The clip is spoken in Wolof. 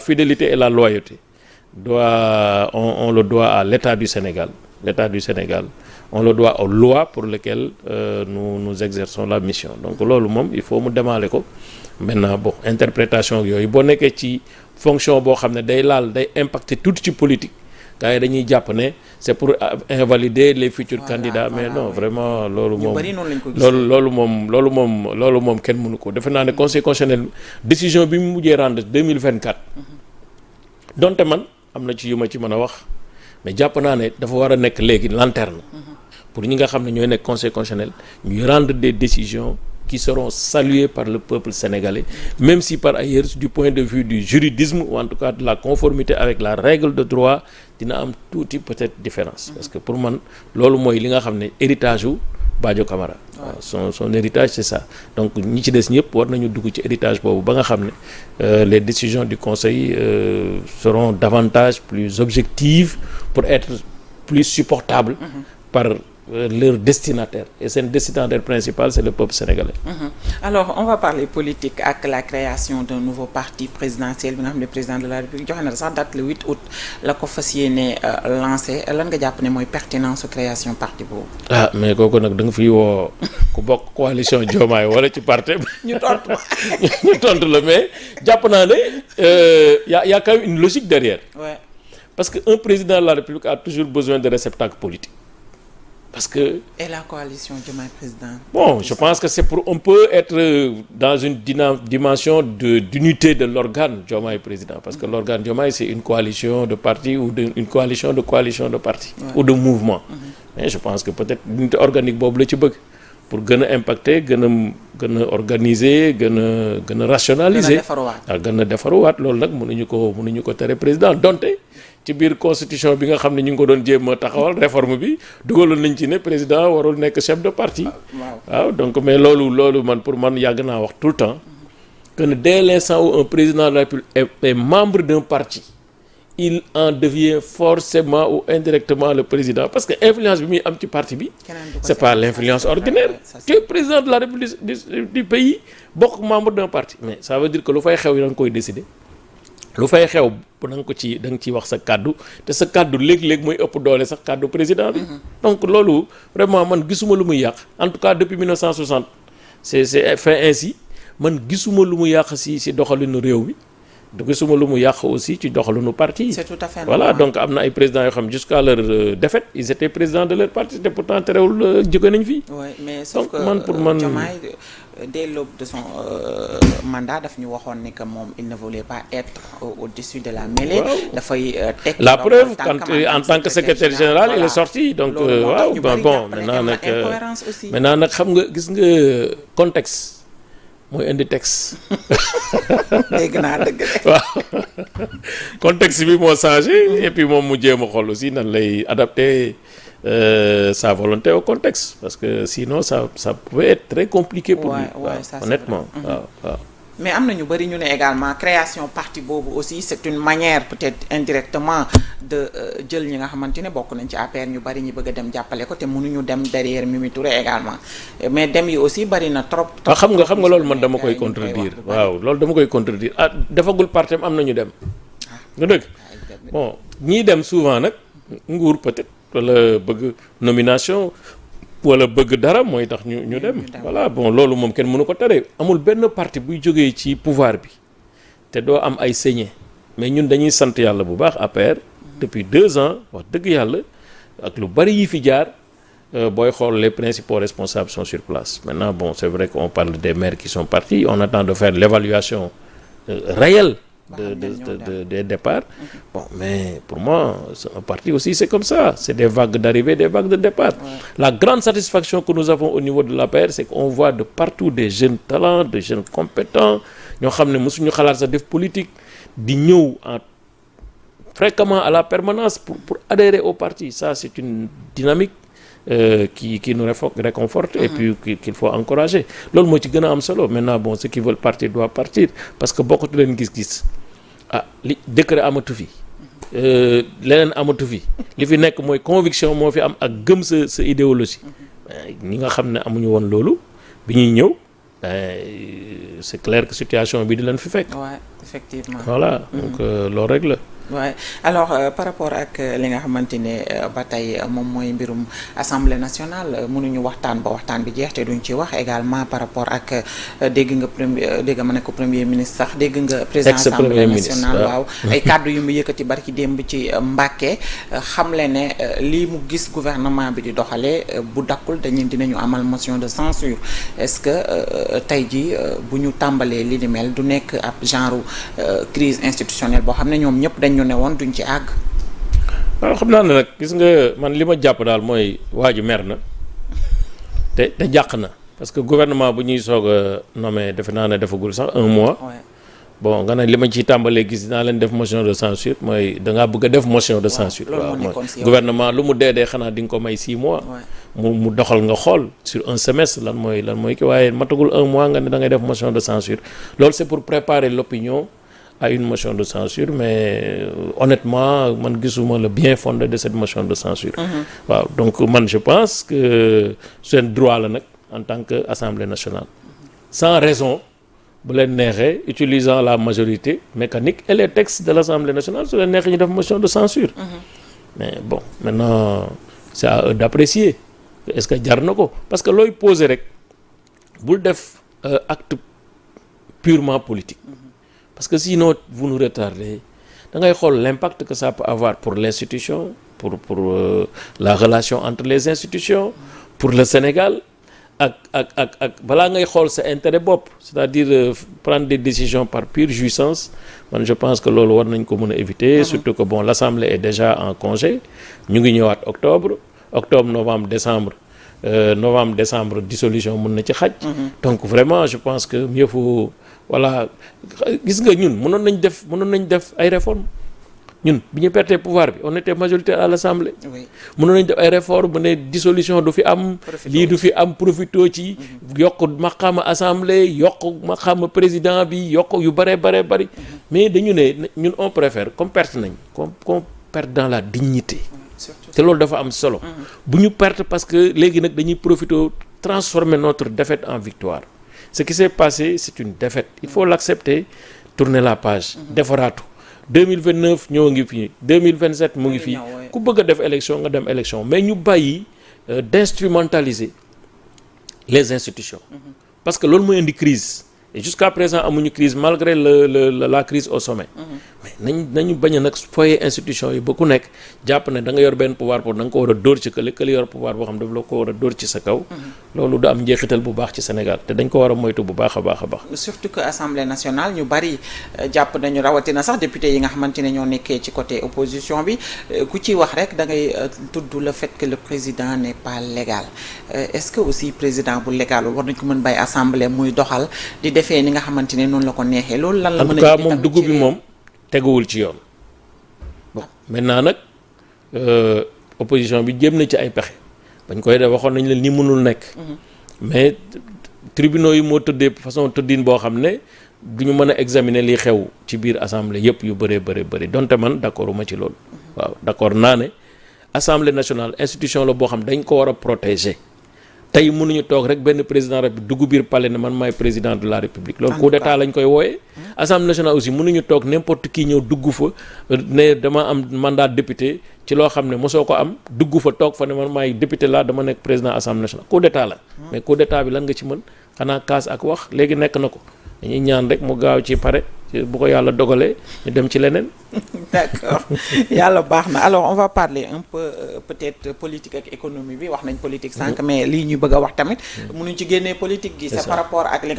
fidélité et la loyauté on le doit à l'État du Sénégal. On le doit aux lois pour lesquelles nous exerçons la mission. Donc loolu moom il faut mu demaale ko maintenant bon interprétation yooyu boo nekkee ci fonction boo xam ne day impacter tout ci politique gars yi dañuy jàpp ne c'est pour invalider les futurs candidats mais non vraiment loolu moom kenn mënu ko defe naa ne conseil constitutionnel décision bi mu mujjee rendre 2024 donte man am na ci yu ma ci mën a wax mais jàpp naa ne dafa war a nekk léegi lanterne pour ñi nga xam ne ñooy nekk conseil constitutionnel ñuy rendre des décisions qui seront saluées par le peuple sénégalais, même si par ailleurs du point de vue du juridisme ou en tout cas de la conformité avec la règle de droit dina am tuuti peut-être différence parce que pour man loolu mooy li nga xam ne héritage u Badio Camara son héritage c'est ça donc ñi ci des ñëpp war nañu dugg ci héritage boobu ba nga xam ne les décisions du conseil seront davantage plus objectives pour être plus supportables par leur destinataire et seen destinataire principal c'est le peuple sénégalais. Alors on va parler politique ak la création d'un nouveau parti présidentiel bi nga xam ne président de la République joxe na sax date le 8 août la ko fas yéene lancé lan nga jàpp ne mooy pertinence création parti boobu. Mais kooku nag da nga fiy woo ku bokk coalition Diomaye wala ci parti ñu tontu la mais jàpp naa ne y a quand même une logique derrière. Ouais. Parce que un président de la République a toujours besoin de réceptacles politiques. Parce que... Et la coalition Diomaye président. Bon, je pense que c'est pour... On peut être dans une dimension d'unité de l'organe Diomaye président. Parce que l'organe Diomaye, c'est une coalition de partis ou une coalition de partis. Ouais. Ou de mouvements. Mais je pense que peut-être l'unité organique boobu la ci bëgg pour gën a impacter gën a organiser gën a rationaliser. gën a defaruwaat loolu nag mënuñu ko tere président donte ci biir constitution bi nga xam ne ñu ngi ko doon jéem a taxawal réforme bi dugaloon nañ ci ne président warul nekk chef de parti. waaw donc mais loolu man pour man yàgg naa wax tout le temps que dès l'instant où un président de la République est membre d'un parti il en devient forcément ou indirectement le président parce que influence bi muy am ci parti bi c'est pas l'influence ordinaire tu es président de la République du pays bokk membre d'un parti mais ça veut dire que lu fay xew yi da nga koy décider lu fay xew da nga ciy wax sa kàddu te sa kàddu léeg-léeg mooy ëpp doole sax kàddu président bi donc loolu vraiment man gisuma lu muy yàq en tout cas depuis 1960 c'est fait ainsi man gisuma lu mu yàq si doxalinu réew mi gisuma lu mu yàq aussi ci doxalinu parti. C'est tout à fait voilà donc am na ay présidents yoo xam jusqu'à leur défaite ils étaient présidents de leur parti te pourtant terewul jóge nañ fii. oui mais sauf que Diomaye dès l'aube de son mandat daf ñu waxoon ne que moom il ne voulait pas être au-dessus de la mêlée. dafay teg la preuve en tant que secrétaire général il est sorti donc waaw bon maintenant nag xam nga gis nga contexte. mooy indi texte. dégg naa dëgg waaw contexte bi moo changé et puis moom mu jéem a xool aussi nan lay adapter sa volonté au contexte parce que sinon ça pouvait être très compliqué pour lui. Honnêtement waaw. mais am na ñu bari ñu ne également création parti boobu aussi c'est une manière peut-être indirectement de jël ñi nga xamante ne bokk nañ ci APR ñu bari ñi bëgg a dem jàppale ko te mënuñu dem derrière Mimi Touré également mais dem yi aussi bari na trop. xam nga loolu man dama koy contredire loolu dama koy contredire defagul parti am na ñu dem. nga dëgg bon ñii dem souvent nag nguur peut-être wala bëgg nomination. wala bëgg dara mooy tax ñu dem voilà bon loolu moom kenn mënu ko tere amul benn parti buy jógee ci pouvoir bi te doo am ay saisine mais ñun dañuy sant yàlla bu baax APR depuis 2 ans wax dëgg yàlla ak lu bari yi fi jaar booy xool les principaux responsables sont sur place maintenant bon c'est vrai qu'on parle des maires qui sont partis on attend de faire l'évaluation réelle des départs. Bon, mais pour moi, un parti aussi, c'est comme ça. C'est des vagues d'arrivée, des vagues de départ. Ouais. La grande satisfaction que nous avons au niveau de l'APR, c'est qu'on voit de partout des jeunes talents, des jeunes compétents. Nous savons que nous avons des politiques qui nous fréquemment à la permanence pour adhérer au parti. Ça, c'est une dynamique qui nous réconforte et puis qu'il faut encourager. Loolu moo ci gën a am solo maintenant bon ceux qui veulent partir doivent partir parce que bokkatu leen gis-gis li décret amatu fi leneen amatu fi li fi nekk mooy conviction moo fi am ak gëm sa idéologie ñi nga xam ne amuñu woon loolu bi ñuy ñëw c'est clair que situation bi di leen fi fekk. Ouais, effectivement. Voilà donc loolu rek la. waaye alors par rapport ak li nga xamante ne ba tey moom mooy mbirum assemblée nationale mënuñu waxtaan ba waxtaan bi jeex te duñ ci wax également par rapport ak dégg nga ma ne ko premier ministre sax dégg nga président assemblée nationale waaw ay kàddu yu mu yëkkati barki démb ci Mbàkke xamle ne lii mu gis gouvernement bi di doxalee bu dakkul dinañu amal motion de censure est-ce que tey ji bu ñu tàmbalee li ni mel du nekk ab genre crise institutionnelle boo xam ne ñoom ñëpp dañu ne woon duñ ci àgg. waaw xam naa ne nag gis nga man li ma jàpp daal mooy waa ji mer na te jàq na parce que gouvernement bu ñuy soog a nommé defe naa ne defagul sax un mois. bon nga ne li ma ciy tàmbalee gis dinaa leen def motion de censure mooy dangaa bëgg a def motion de censure. waaw mooy gouvernement lu mu dee xanaa di nga ko may 6 mois. mu doxal nga xool sur un semestre lan mooy ki waaye matagul un mois nga ne da ngay def motion de censure loolu c'est pour préparer l'opinion à une motion de censure mais honnêtement man gisuma le bien fondé de cette motion de censure. waaw donc man je pense que seen droit la nag en tant que Assemblée nationale sans raison bu leen neexee utilisant la majorité mécanique et les textes de l'Assemblée nationale su leen neexee ñu def motion de censure. mais bon maintenant c'est à eux d'apprécier est-ce que jar na ko parce que looy poser rek bul def acte purement politique. Parce que sinon vous nous retardez da ngay xool l'impact que ça peut avoir pour l'institution pour la relation entre les institutions pour le Sénégal ak balaa ngay xool sa intérêt bopp c'est-à-dire prendre des décisions par pure jouissance man je pense que loolu war nañ ko mën a éviter surtout que bon l'Assemblée est déjà en congé ñu ngi ñëwaat octobre novembre décembre dissolution mën na ci xaj donc vraiment je pense que mieux faut voilà gis nga ñun mënoon nañ def ay réformes ñun bi ñu pertee pouvoir bi on était majoritaire à l'Assemblée. mënoon nañ def ay réformes bu ne dissolution du fi am. lii du fi am profito ci. yokk maqaama assemblée yokk maqaama président bi yokk yu bëree bëri. mais dañu ne ñun on préfère comme perte nañ qu'on perde dans la dignité. te loolu dafa am solo. bu ñu perte parce que léegi nag dañuy profito transformer notre défaite en victoire. Ce qui s'est passé, c'est une défaite. Il faut l'accepter, tourner la page. Defaraatu 2029 ñoo ngi fii 2027 mu ngi fii ku bëgg a def élection nga dem élection mais ñu bàyyi d'instrumentaliser les institutions. Parce que loolu mooy indi crise et jusqu'à présent amuñu crise malgré la crise au sommet. mais nañu bañ a nag foyer institution yi ba ku nekk jàpp ne da nga yor benn pouvoir pour da nga ko war a dóor ci kële yor pouvoir boo xam daf la ko war a dóor ci sa kaw. loolu du am njeexital bu baax ci Sénégal te dañ ko war a moytu bu baax a baax. surtout que Assemblée nationale ñu bari jàpp nañu rawatina sax député yi nga xamante ne ñoo nekkee ci côté opposition bi ku ci wax rek da ngay tudd le fait que le président n'est pas légal est-ce que aussi président bu légal war nañ ko mën bàyyi assemblée muy doxal di defee ni nga xamante ne noonu la ko neexee loolu lan la mën a. moom dugub bi moom. teguwul ci yoon bon maintenant nag opposition bi jéem na ci ay pexe bañ koy def waxoon nañ leen ni mënul nekk mais tribunaux yi moo tëddee façon tëddin boo xam ne du ñu mën a examiner li xew ci biir assemblée yëpp yu bëri donte man d'accord uma ci loolu waaw d'accord naa ne assemblée nationale institution la boo xam dañ ko war a protéger tey mënuñu toog rek benn président rek dugg biir palais ne man maay président de la république loolu coup d'état lañ koy wooyee assemblée nationale aussi mënuñu toog n'importe qui ñëw dugg fa ne dama am mandat député ci loo xam ne mosoo ko am dugg fa toog fa ne man maay député laa dama nekk président assemblée nationale coup d'état la mais coup d'état bi lan nga ci mën xanaa kaas ak wax léegi nekk na ko dañuy ñaan rek mu gaaw ci pare bu ko yàlla dogalee ñu dem ci leneen. D'accord yàlla baax na alors on va parler un peu peut-être politique ak économie bi wax nañ politique sànq mais lii ñu bëgg a wax tamit mënuñ ci génnee politique gi c'est par rapport ak li